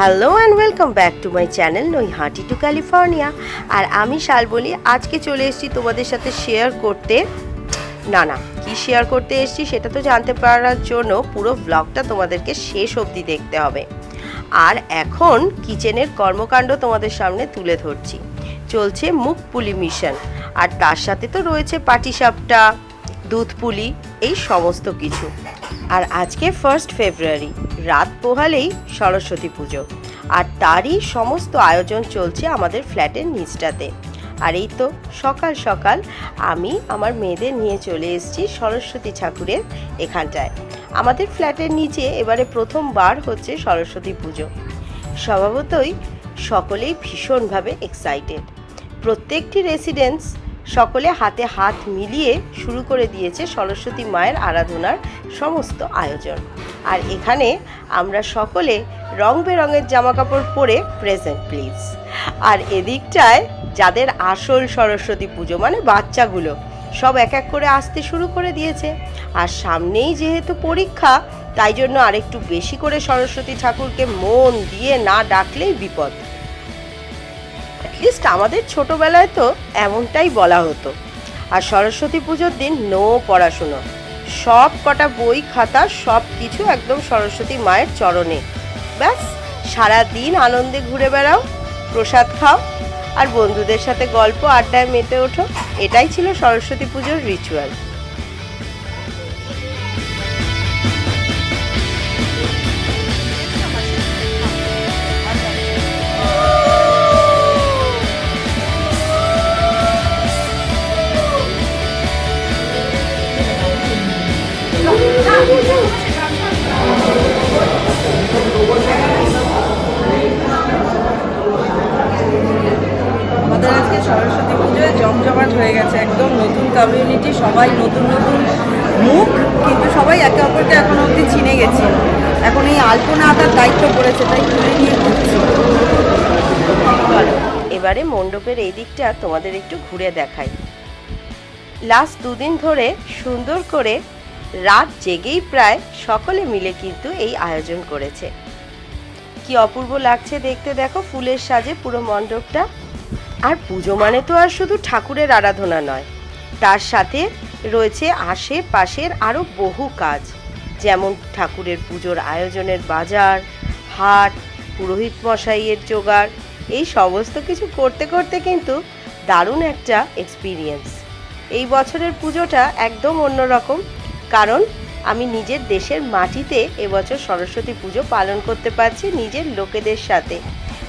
Hello and welcome back to my channel Naihati to California. আর আমি শালবলি আজকে চলে এসেছি তোমাদের সাথে শেয়ার করতে। কি শেয়ার করতে এসেছি সেটা তো জানতে পারার জন্য পুরো ব্লগটা তোমাদেরকে শেষ অবধি দেখতে হবে। আর এখন কিচেনের কর্মকাণ্ড তোমাদের সামনে তুলে ধরছি। চলছে মুখ পুলি মিশন, আর তার সাথে তো রয়েছে পাটিসাপটা, দুধ পুলি, এই সমস্ত কিছু। আর আজকে 1 ফেব্রুয়ারি, রাত পোহালেই সরস্বতী পুজো, আর তারই সমস্ত আয়োজন চলছে আমাদের ফ্ল্যাটের নিচটাতে। আর এই তো সকাল সকাল আমি আমার মেয়েদের নিয়ে চলে এসেছি সরস্বতী ঠাকুরের এখানটায়। আমাদের ফ্ল্যাটের নিচে এবারে প্রথমবার হচ্ছে সরস্বতী পুজো। স্বভাবতই সকলেই ভীষণভাবে এক্সাইটেড। প্রত্যেকটি রেসিডেন্স সকলে হাতে হাত মিলিয়ে শুরু করে দিয়েছে সরস্বতী মায়ের আরাধনার সমস্ত আয়োজন। আর এখানে আমরা সকলে রং বেরঙের জামাকাপড় পরে প্রেজেন্ট প্লিজ। আর এদিকটায় যাদের আসল সরস্বতী পুজো মানে বাচ্চাগুলো সব এক এক করে আসতে শুরু করে দিয়েছে। আর সামনেই যেহেতু পরীক্ষা, তাই জন্য আরেকটু বেশি করে সরস্বতী ঠাকুরকে মন দিয়ে না ডাকলেই বিপদ। অ্যাটলিস্ট আমাদের ছোটোবেলায় তো এমনটাই বলা হতো। আর সরস্বতী পুজোর দিন নো পড়াশুনো, সব কটা বই খাতা সব কিছু একদম সরস্বতী মায়ের চরণে। ব্যাস সারা দিন আনন্দে ঘুরে বেড়াও, প্রসাদ খাও, আর বন্ধুদের সাথে গল্প আড্ডায় মেতে ওঠো। এটাই ছিল সরস্বতী পুজোর রিচুয়াল। আমাদের আজকে সরস্বতী পুজোয় জমজমাট হয়ে গেছে, একদম নতুন কমিউনিটি, সবাই নতুন নতুন মুখ, কিন্তু সবাই একে অপরকে এখন অবধি চিনে গেছে। এখন এই আলপনা আঁকার দায়িত্ব পড়েছে, তাই তুলে নিয়ে ঘুরছি। এবারে মণ্ডপের এই দিকটা তোমাদের একটু ঘুরে দেখাই। লাস্ট 2 দিন ধরে সুন্দর করে রাত জেগেই প্রায় সকলে মিলে কিন্তু এই আয়োজন করেছে। কি অপূর্ব লাগছে দেখতে, দেখো ফুলের সাজে পুরো মণ্ডপটা। আর পুজো মানে তো আর শুধু ঠাকুরের আরাধনা নয়, তার সাথে রয়েছে আশেপাশের আরও বহু কাজ, যেমন ঠাকুরের পুজোর আয়োজনের বাজার, হাট, পুরোহিত মশাইয়ের জোগাড়। এই সমস্ত কিছু করতে করতে কিন্তু দারুণ একটা এক্সপিরিয়েন্স। এই বছরের পুজোটা একদম অন্যরকম, কারণ আমি নিজের দেশের মাটিতে এবছর সরস্বতী পুজো পালন করতে পারছি নিজের লোকেদের সাথে,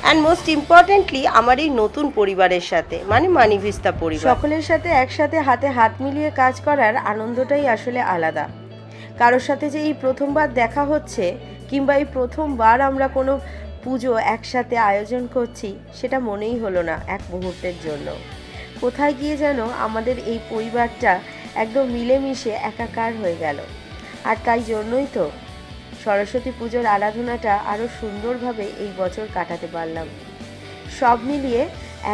অ্যান্ড মোস্ট ইম্পর্টেন্টলি আমার এই নতুন পরিবারের সাথে, মানে মানিভিস্তা পরিবার। সকলের সাথে একসাথে হাতে হাত মিলিয়ে কাজ করার আনন্দটাই আসলে আলাদা। কারোর সাথে যে এই প্রথমবার দেখা হচ্ছে, কিংবা এই প্রথমবার আমরা কোনো পুজো একসাথে আয়োজন করছি, সেটা মনেই হলো না এক মুহূর্তের জন্য। কোথায় গিয়ে যেন আমাদের এই পরিবারটা একদম মিলেমিশে একাকার হয়ে গেল। আর তাই জন্যই তো সরস্বতী পুজোর আরাধনাটা আরও সুন্দরভাবে এই বছর কাটাতে পারলাম। সব মিলিয়ে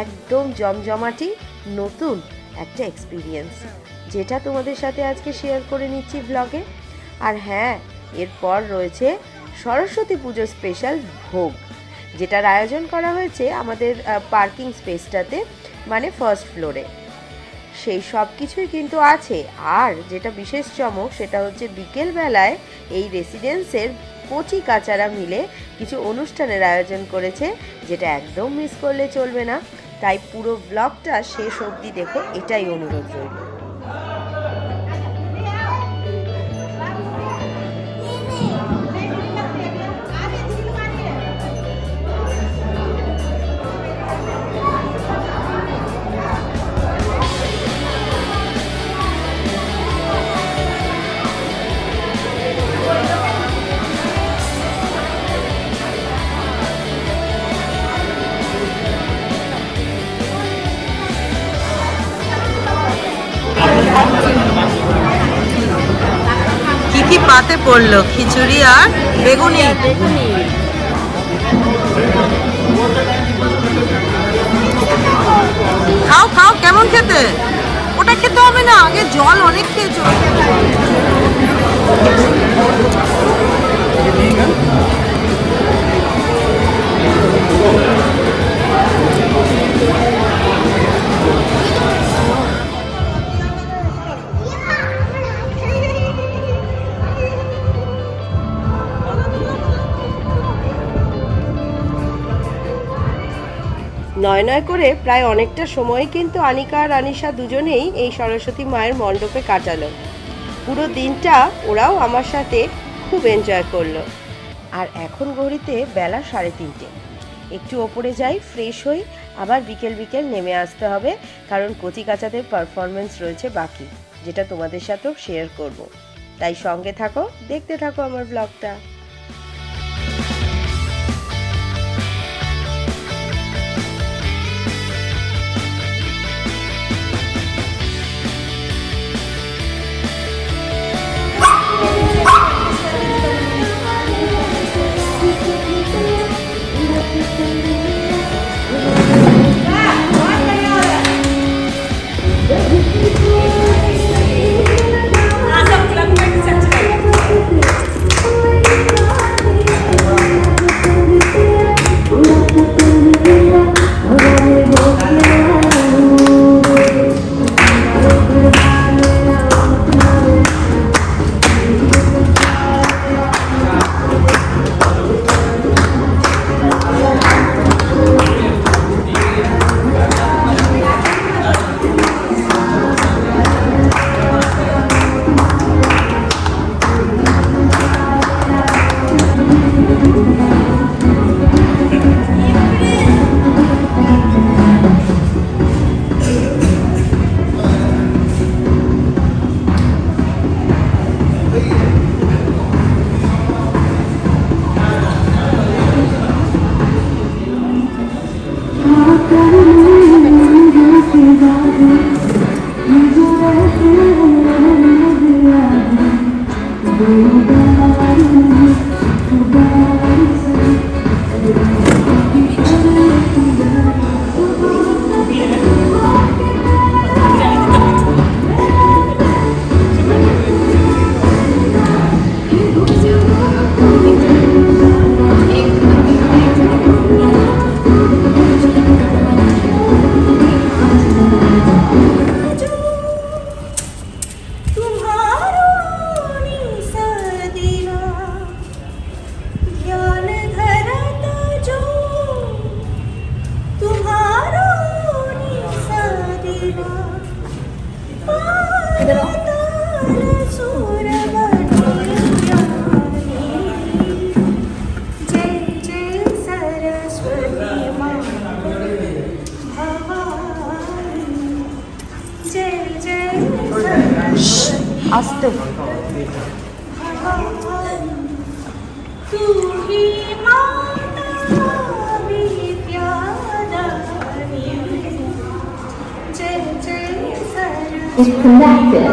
একদম জমজমাটি নতুন একটা এক্সপিরিয়েন্স, যেটা তোমাদের সাথে আজকে শেয়ার করে নিচ্ছি ব্লগে। আর হ্যাঁ, এরপর রয়েছে সরস্বতী পুজো স্পেশাল ভোগ, যেটার আয়োজন করা হয়েছে আমাদের পার্কিং স্পেসটাতে, মানে 1st ফ্লোরে। সেই সব কিছুই কিন্তু আছে। আর যেটা বিশেষ চমক, সেটা হচ্ছে বিকেলবেলায় এই রেসিডেন্সের কচি কাচারা মিলে কিছু অনুষ্ঠানের আয়োজন করেছে, যেটা একদম মিস করলে চলবে না। তাই পুরো ব্লগটা শেষ অবধি দেখো, এটাই অনুরোধ রইল। কি কি পাতে পড়লো? খিচুড়ি আর বেগুনি। খাও খাও, কেমন খেতে? ওটা খেতে হবে না, আগে জল অনেক খেয়েছো। নয় নয় করে প্রায় অনেকটা সময় কিন্তু আনিকা আর আনিশা দুজনেই এই সরস্বতী মায়ের মণ্ডপে কাটালো। পুরো দিনটা ওরাও আমার সাথে খুব এনজয় করলো। আর এখন ঘড়িতে বেলা 3:30। একটু ওপরে যাই, ফ্রেশ হই, আবার বিকেল বিকেল নেমে আসতে হবে, কারণ কচি কাচাদের পারফরমেন্স রয়েছে বাকি, যেটা তোমাদের সাথেও শেয়ার করব। তাই সঙ্গে থাকো, দেখতে থাকো আমার ব্লগটা। আস্তে Disconnected.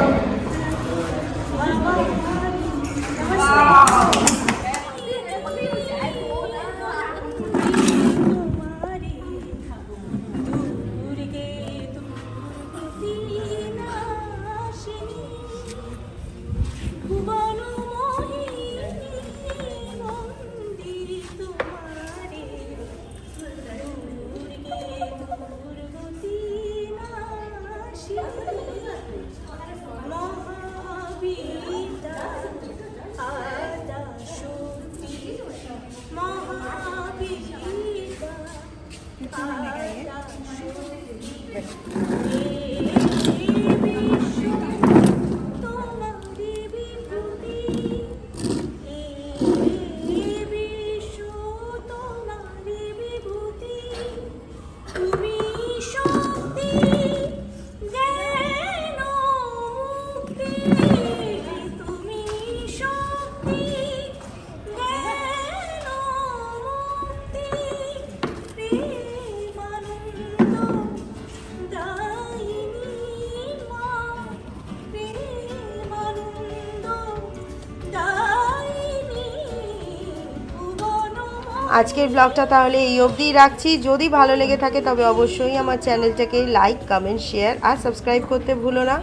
আজকের ব্লগটা তাহলে এই অবধিই রাখছি। যদি ভালো লেগে থাকে তবে অবশ্যই আমার চ্যানেলটাকে লাইক, কমেন্ট, শেয়ার আর সাবস্ক্রাইব করতে ভুলো না।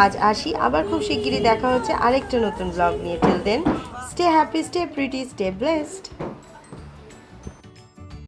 আজ আসি, আবার খুব শিগগিরই দেখা হচ্ছে আরেকটা নতুন ব্লগ নিয়ে। Till then, stay happy, stay pretty, stay blessed.